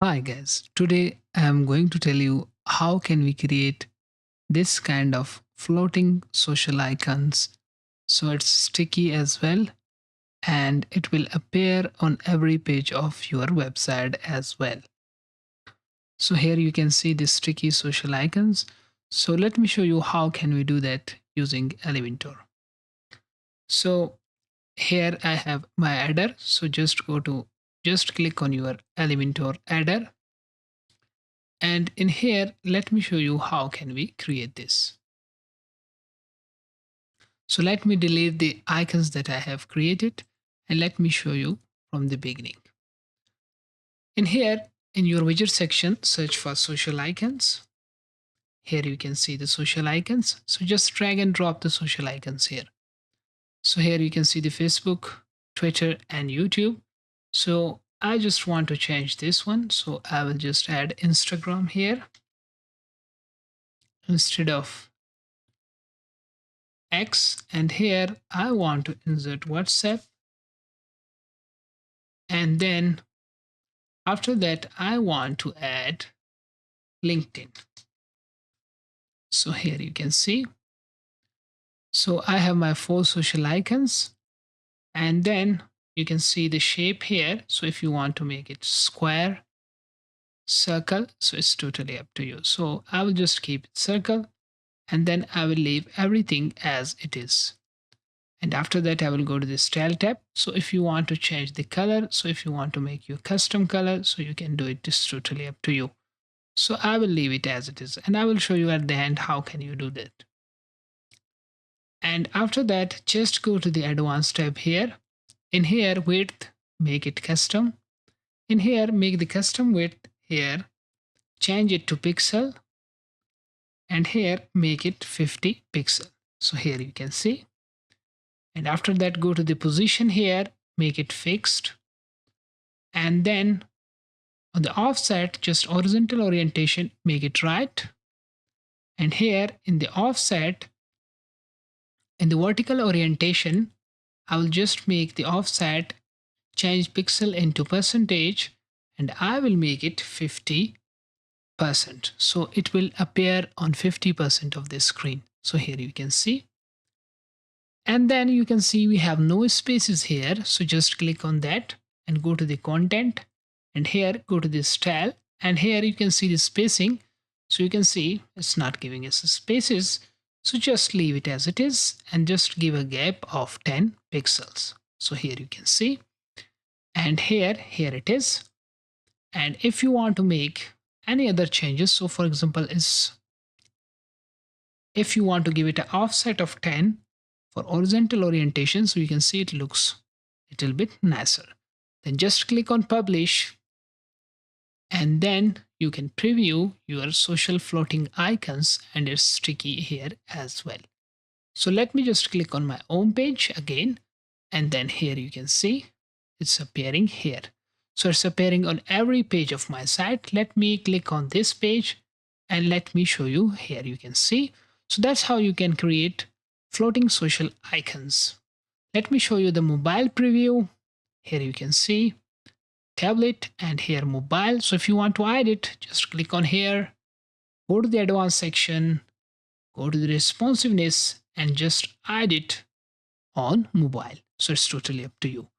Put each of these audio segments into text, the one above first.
Hi guys, today I'm going to tell you how can we create this kind of floating social icons so it's sticky as well and it will appear on every page of your website as well. So here you can see the sticky social icons. So let me show you how can we do that using Elementor. So here I have my header. So just click on your Elementor header. And in here, let me show you how can we create this. So let me delete the icons that I have created and let me show you from the beginning. In here, in your widget section, search for social icons. Here you can see the social icons. So just drag and drop the social icons here. So here you can see the Facebook, Twitter, and YouTube. So I just want to change this one. So I will just add Instagram here instead of X, and here I want to insert WhatsApp, and then after that I want to add LinkedIn. So here you can see, so I have my 4 social icons, and then you can see the shape here. So if you want to make it square, circle, so it's totally up to you. So I will just keep it circle, and then I will leave everything as it is. And after that I will go to the style tab. So if you want to change the color, so if you want to make your custom color, so you can do it. It's totally up to you. So I will leave it as it is, and I will show you at the end how can you do that. And after that, just go to the advanced tab here. In here, width, make it custom. In here, make the custom width here, change it to pixel, and here make it 50 pixel. So here you can see. And after that, go to the position here, make it fixed. And then on the offset, just horizontal orientation, make it right. And here in the offset, in the vertical orientation, I will just make the offset, change pixel into percentage, and I will make it 50%. So it will appear on 50% of the screen. So here you can see. And then you can see we have no spaces here. So just click on that and go to the content, and here go to the style, and here you can see the spacing. So you can see it's not giving us spaces. So just leave it as it is and just give a gap of 10 pixels. So here you can see, and here it is. And if you want to make any other changes, so for example if you want to give it an offset of 10 for horizontal orientation, so you can see it looks a little bit nicer, then just click on publish, and then you can preview your social floating icons, and it's sticky here as well. So let me just click on my home page again, and then here you can see it's appearing here. So it's appearing on every page of my site. Let me click on this page and let me show you. Here you can see. So that's how you can create floating social icons. Let me show you the mobile preview. Here you can see tablet, and here mobile. So if you want to hide it, just click on here, go to the advanced section, go to the responsiveness, and just hide it on mobile. So it's totally up to you.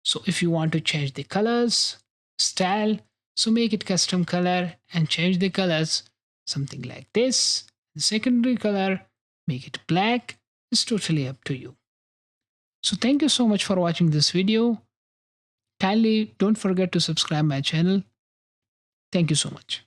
So if you want to change the colors, style, so make it custom color and change the colors, something like this. The secondary color, make it black. It's totally up to you. So thank you so much for watching this video. Kindly don't forget to subscribe my channel. Thank you so much.